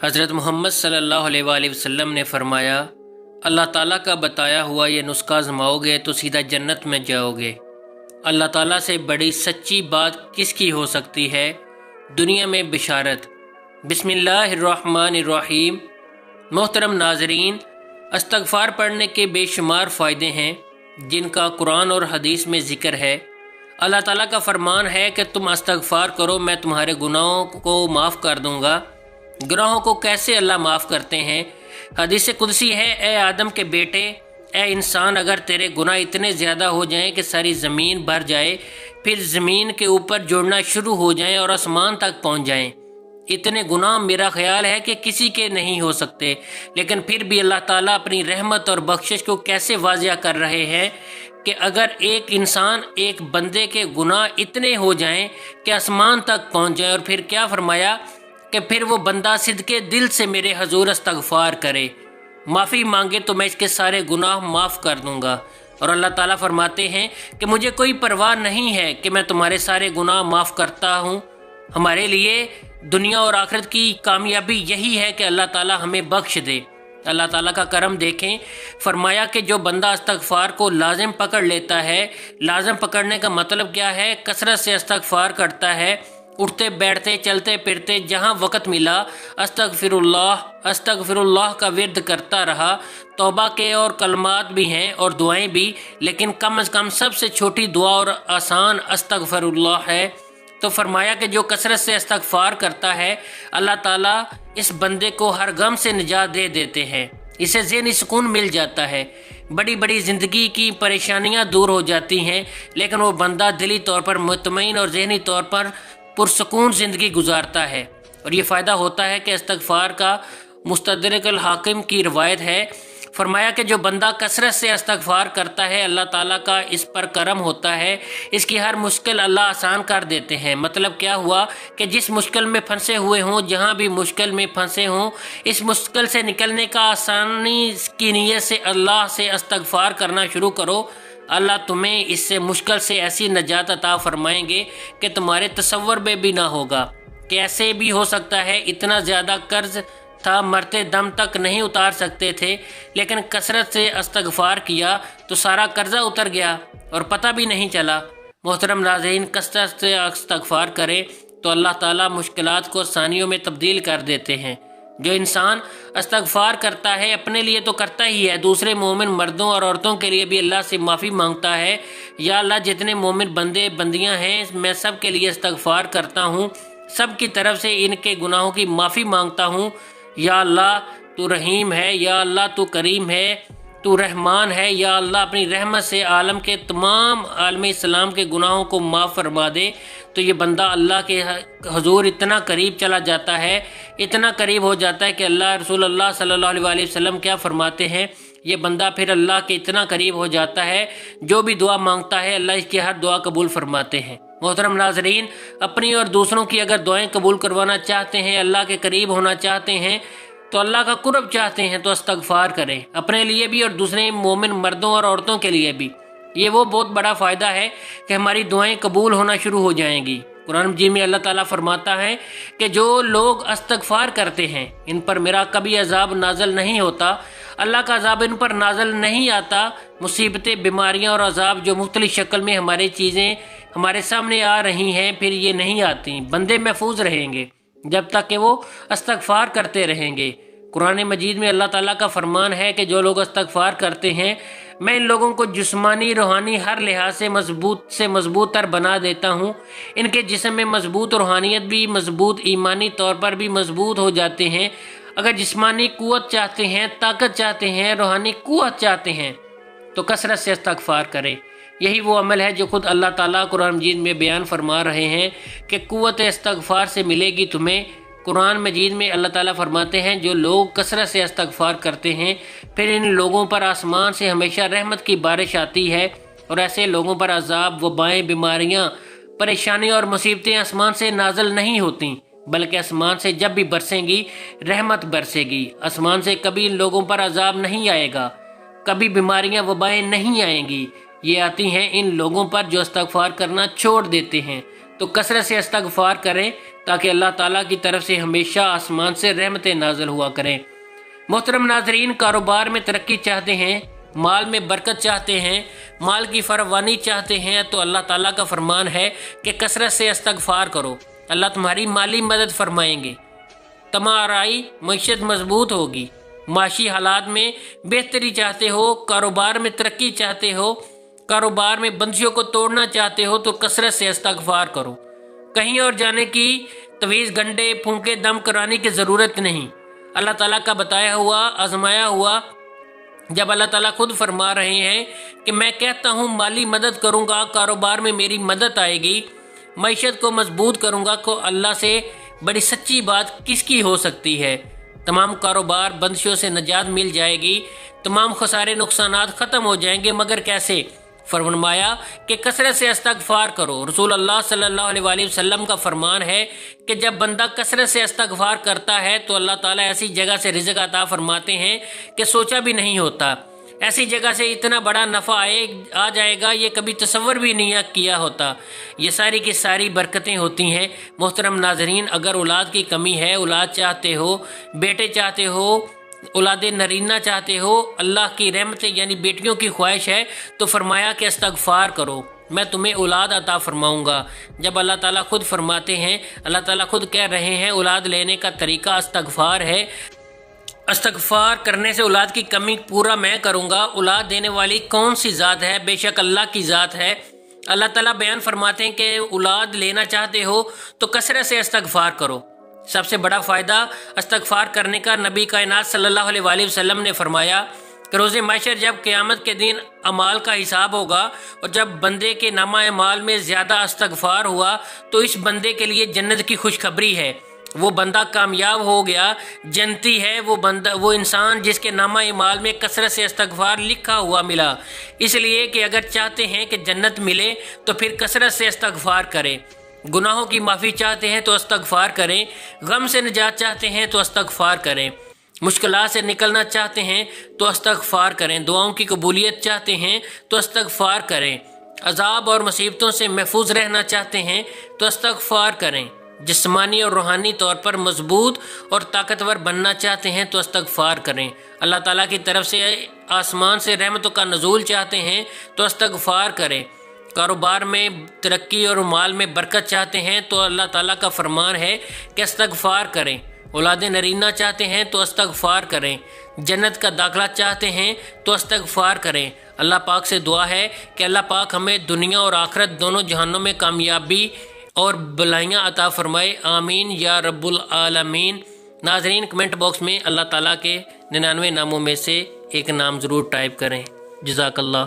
حضرت محمد صلی اللہ علیہ وآلہ وسلم نے فرمایا، اللہ تعالیٰ کا بتایا ہوا یہ نسخہ آزماؤ گے تو سیدھا جنت میں جاؤ گے۔ اللہ تعالیٰ سے بڑی سچی بات کس کی ہو سکتی ہے؟ دنیا میں بشارت۔ بسم اللہ الرحمن الرحیم۔ محترم ناظرین، استغفار پڑھنے کے بے شمار فائدے ہیں جن کا قرآن اور حدیث میں ذکر ہے۔ اللہ تعالیٰ کا فرمان ہے کہ تم استغفار کرو، میں تمہارے گناہوں کو معاف کر دوں گا۔ گناہوں کو کیسے اللہ معاف کرتے ہیں؟ حدیث قدسی ہے، اے آدم کے بیٹے، اے انسان، اگر تیرے گناہ اتنے زیادہ ہو جائیں کہ ساری زمین بھر جائے، پھر زمین کے اوپر جوڑنا شروع ہو جائیں اور آسمان تک پہنچ جائیں، اتنے گناہ میرا خیال ہے کہ کسی کے نہیں ہو سکتے، لیکن پھر بھی اللہ تعالیٰ اپنی رحمت اور بخشش کو کیسے واضح کر رہے ہیں کہ اگر ایک انسان، ایک بندے کے گناہ اتنے ہو جائیں کہ آسمان تک پہنچ جائیں، اور پھر کیا فرمایا کہ پھر وہ بندہ صدقے دل سے میرے حضور استغفار کرے، معافی مانگے تو میں اس کے سارے گناہ معاف کر دوں گا۔ اور اللہ تعالیٰ فرماتے ہیں کہ مجھے کوئی پرواہ نہیں ہے کہ میں تمہارے سارے گناہ معاف کرتا ہوں۔ ہمارے لیے دنیا اور آخرت کی کامیابی یہی ہے کہ اللہ تعالیٰ ہمیں بخش دے۔ اللہ تعالیٰ کا کرم دیکھیں، فرمایا کہ جو بندہ استغفار کو لازم پکڑ لیتا ہے، لازم پکڑنے کا مطلب کیا ہے؟ کثرت سے استغفار کرتا ہے، اٹھتے بیٹھتے چلتے پھرتے جہاں وقت ملا استغفر اللہ کا ورد کرتا رہا۔ توبہ کے اور کلمات بھی ہیں اور دعائیں بھی، لیکن کم از کم سب سے چھوٹی دعا اور آسان استغفر اللہ ہے۔ تو فرمایا کہ جو کثرت سے استغفار کرتا ہے، اللہ تعالیٰ اس بندے کو ہر غم سے نجات دے دیتے ہیں، اسے ذہنی سکون مل جاتا ہے، بڑی بڑی زندگی کی پریشانیاں دور ہو جاتی ہیں، لیکن وہ بندہ دلی طور پر مطمئن اور ذہنی طور پر پرسکون زندگی گزارتا ہے۔ اور یہ فائدہ ہوتا ہے کہ استغفار کا مستدرک الحاکم کی روایت ہے، فرمایا کہ جو بندہ کثرت سے استغفار کرتا ہے، اللہ تعالیٰ کا اس پر کرم ہوتا ہے، اس کی ہر مشکل اللہ آسان کر دیتے ہیں۔ مطلب کیا ہوا کہ جس مشکل میں پھنسے ہوئے ہوں، جہاں بھی مشکل میں پھنسے ہوں، اس مشکل سے نکلنے کا آسانی کی نیت سے اللہ سے استغفار کرنا شروع کرو۔ اللہ تمہیں اس سے مشکل سے ایسی نجات عطا فرمائیں گے کہ تمہارے تصور میں بھی نہ ہوگا کہ ایسے بھی ہو سکتا ہے۔ اتنا زیادہ قرض تھا، مرتے دم تک نہیں اتار سکتے تھے، لیکن کثرت سے استغفار کیا تو سارا قرضہ اتر گیا اور پتہ بھی نہیں چلا۔ محترم ناظرین، کثرت سے استغفار کریں تو اللہ تعالیٰ مشکلات کو آسانیوں میں تبدیل کر دیتے ہیں۔ جو انسان استغفار کرتا ہے، اپنے لیے تو کرتا ہی ہے، دوسرے مومن مردوں اور عورتوں کے لیے بھی اللہ سے معافی مانگتا ہے۔ یا اللہ، جتنے مومن بندے بندیاں ہیں، میں سب کے لیے استغفار کرتا ہوں، سب کی طرف سے ان کے گناہوں کی معافی مانگتا ہوں۔ یا اللہ تو رحیم ہے، یا اللہ تو کریم ہے، تو رحمان ہے، یا اللہ اپنی رحمت سے عالم کے تمام عالم اسلام کے گناہوں کو معاف فرما دے۔ تو یہ بندہ اللہ کے حضور اتنا قریب چلا جاتا ہے، اتنا قریب ہو جاتا ہے کہ اللہ رسول اللہ صلی اللہ علیہ وآلہ وسلم کیا فرماتے ہیں، یہ بندہ پھر اللہ کے اتنا قریب ہو جاتا ہے، جو بھی دعا مانگتا ہے اللہ اس کی ہر دعا قبول فرماتے ہیں۔ محترم ناظرین، اپنی اور دوسروں کی اگر دعائیں قبول کروانا چاہتے ہیں، اللہ کے قریب ہونا چاہتے ہیں، تو اللہ کا قرب چاہتے ہیں، تو استغفار کریں، اپنے لیے بھی اور دوسرے مومن مردوں اور عورتوں کے لیے بھی۔ یہ وہ بہت بڑا فائدہ ہے کہ ہماری دعائیں قبول ہونا شروع ہو جائیں گی۔ قرآن مجید میں اللہ تعالیٰ فرماتا ہے کہ جو لوگ استغفار کرتے ہیں، ان پر میرا کبھی عذاب نازل نہیں ہوتا، اللہ کا عذاب ان پر نازل نہیں آتا۔ مصیبتیں، بیماریاں اور عذاب جو مختلف شکل میں ہماری چیزیں ہمارے سامنے آ رہی ہیں، پھر یہ نہیں آتی، بندے محفوظ رہیں گے جب تک کہ وہ استغفار کرتے رہیں گے۔ قرآن مجید میں اللہ تعالیٰ کا فرمان ہے کہ جو لوگ استغفار کرتے ہیں، میں ان لوگوں کو جسمانی روحانی ہر لحاظ سے مضبوط تر بنا دیتا ہوں۔ ان کے جسم میں مضبوط روحانیت بھی مضبوط، ایمانی طور پر بھی مضبوط ہو جاتے ہیں۔ اگر جسمانی قوت چاہتے ہیں، طاقت چاہتے ہیں، روحانی قوت چاہتے ہیں، تو کثرت سے استغفار کریں۔ یہی وہ عمل ہے جو خود اللہ تعالیٰ قرآن مجید میں بیان فرما رہے ہیں کہ قوت استغفار سے ملے گی تمہیں۔ قرآن مجید میں اللہ تعالیٰ فرماتے ہیں جو لوگ کثرت سے استغفار کرتے ہیں، پھر ان لوگوں پر آسمان سے ہمیشہ رحمت کی بارش آتی ہے، اور ایسے لوگوں پر عذاب، وبائیں، بیماریاں، پریشانیاں اور مصیبتیں آسمان سے نازل نہیں ہوتیں، بلکہ آسمان سے جب بھی برسیں گی رحمت برسے گی۔ آسمان سے کبھی ان لوگوں پر عذاب نہیں آئے گا، کبھی بیماریاں، وبائیں نہیں آئیں گی، یہ آتی ہیں ان لوگوں پر جو استغفار کرنا چھوڑ دیتے ہیں۔ تو کثرت سے استغفار کریں تاکہ اللہ تعالیٰ کی طرف سے ہمیشہ آسمان سے رحمتیں نازل ہوا کریں۔ محترم ناظرین، کاروبار میں ترقی چاہتے ہیں، مال میں برکت چاہتے ہیں، مال کی فراوانی چاہتے ہیں، تو اللہ تعالیٰ کا فرمان ہے کہ کثرت سے استغفار کرو، اللہ تمہاری مالی مدد فرمائیں گے، تمہاری معیشت مضبوط ہوگی۔ معاشی حالات میں بہتری چاہتے ہو، کاروبار میں ترقی چاہتے ہو، کاروبار میں بندشوں کو توڑنا چاہتے ہو، تو کثرت سے استغفار کرو۔ کہیں اور جانے کی تویز گنڈے پھونکے دم کرانے کی ضرورت نہیں۔ اللہ تعالیٰ کا بتایا ہوا، آزمایا ہوا، جب اللہ تعالیٰ خود فرما رہے ہیں کہ میں کہتا ہوں مالی مدد کروں گا، کاروبار میں میری مدد آئے گی، معیشت کو مضبوط کروں گا، تو اللہ سے بڑی سچی بات کس کی ہو سکتی ہے؟ تمام کاروبار بندشوں سے نجات مل جائے گی، تمام خسارے نقصانات ختم ہو جائیں گے، مگر کیسے؟ فرمایا کہ کثرت سے استغفار کرو۔ رسول اللہ صلی اللہ علیہ وآلہ وسلم کا فرمان ہے کہ جب بندہ کثرت سے استغفار کرتا ہے تو اللہ تعالیٰ ایسی جگہ سے رزق عطا فرماتے ہیں کہ سوچا بھی نہیں ہوتا، ایسی جگہ سے اتنا بڑا نفع آ جائے گا، یہ کبھی تصور بھی نہیں کیا ہوتا۔ یہ ساری کی ساری برکتیں ہوتی ہیں۔ محترم ناظرین، اگر اولاد کی کمی ہے، اولاد چاہتے ہو، بیٹے چاہتے ہو، اولاد نرینہ چاہتے ہو، اللہ کی رحمت یعنی بیٹیوں کی خواہش ہے، تو فرمایا کہ استغفار کرو، میں تمہیں اولاد عطا فرماؤں گا۔ جب اللہ تعالیٰ خود فرماتے ہیں، اللہ تعالیٰ خود کہہ رہے ہیں اولاد لینے کا طریقہ استغفار ہے، استغفار کرنے سے اولاد کی کمی پورا میں کروں گا۔ اولاد دینے والی کون سی ذات ہے؟ بے شک اللہ کی ذات ہے۔ اللہ تعالیٰ بیان فرماتے ہیں کہ اولاد لینا چاہتے ہو تو کثرت سے استغفار کرو۔ سب سے بڑا فائدہ استغفار کرنے کا نبی کائنات صلی اللہ علیہ وآلہ وسلم نے فرمایا کہ روز محشر جب قیامت کے دن اعمال کا حساب ہوگا اور جب بندے کے نامہ اعمال میں زیادہ استغفار ہوا تو اس بندے کے لیے جنت کی خوشخبری ہے، وہ بندہ کامیاب ہو گیا، جنتی ہے وہ انسان جس کے نامہ اعمال میں کثرت سے استغفار لکھا ہوا ملا۔ اس لیے کہ اگر چاہتے ہیں کہ جنت ملے تو پھر کثرت سے استغفار کریں، گناہوں کی معافی چاہتے ہیں تو استغفار کریں، غم سے نجات چاہتے ہیں تو استغفار کریں، مشکلات سے نکلنا چاہتے ہیں تو استغفار کریں، دعاؤں کی قبولیت چاہتے ہیں تو استغفار کریں، عذاب اور مصیبتوں سے محفوظ رہنا چاہتے ہیں تو استغفار کریں، جسمانی اور روحانی طور پر مضبوط اور طاقتور بننا چاہتے ہیں تو استغفار کریں، اللہ تعالیٰ کی طرف سے آسمان سے رحمتوں کا نزول چاہتے ہیں تو استغفار کریں، کاروبار میں ترقی اور مال میں برکت چاہتے ہیں تو اللہ تعالیٰ کا فرمان ہے کہ استغفار کریں، اولاد نرینہ چاہتے ہیں تو استغفار کریں، جنت کا داخلہ چاہتے ہیں تو استغفار کریں۔ اللہ پاک سے دعا ہے کہ اللہ پاک ہمیں دنیا اور آخرت دونوں جہانوں میں کامیابی اور بلائیاں عطا فرمائے، آمین یا رب العالمین۔ ناظرین، کمنٹ باکس میں اللہ تعالیٰ کے 99 ناموں میں سے ایک نام ضرور ٹائپ کریں۔ جزاک اللہ۔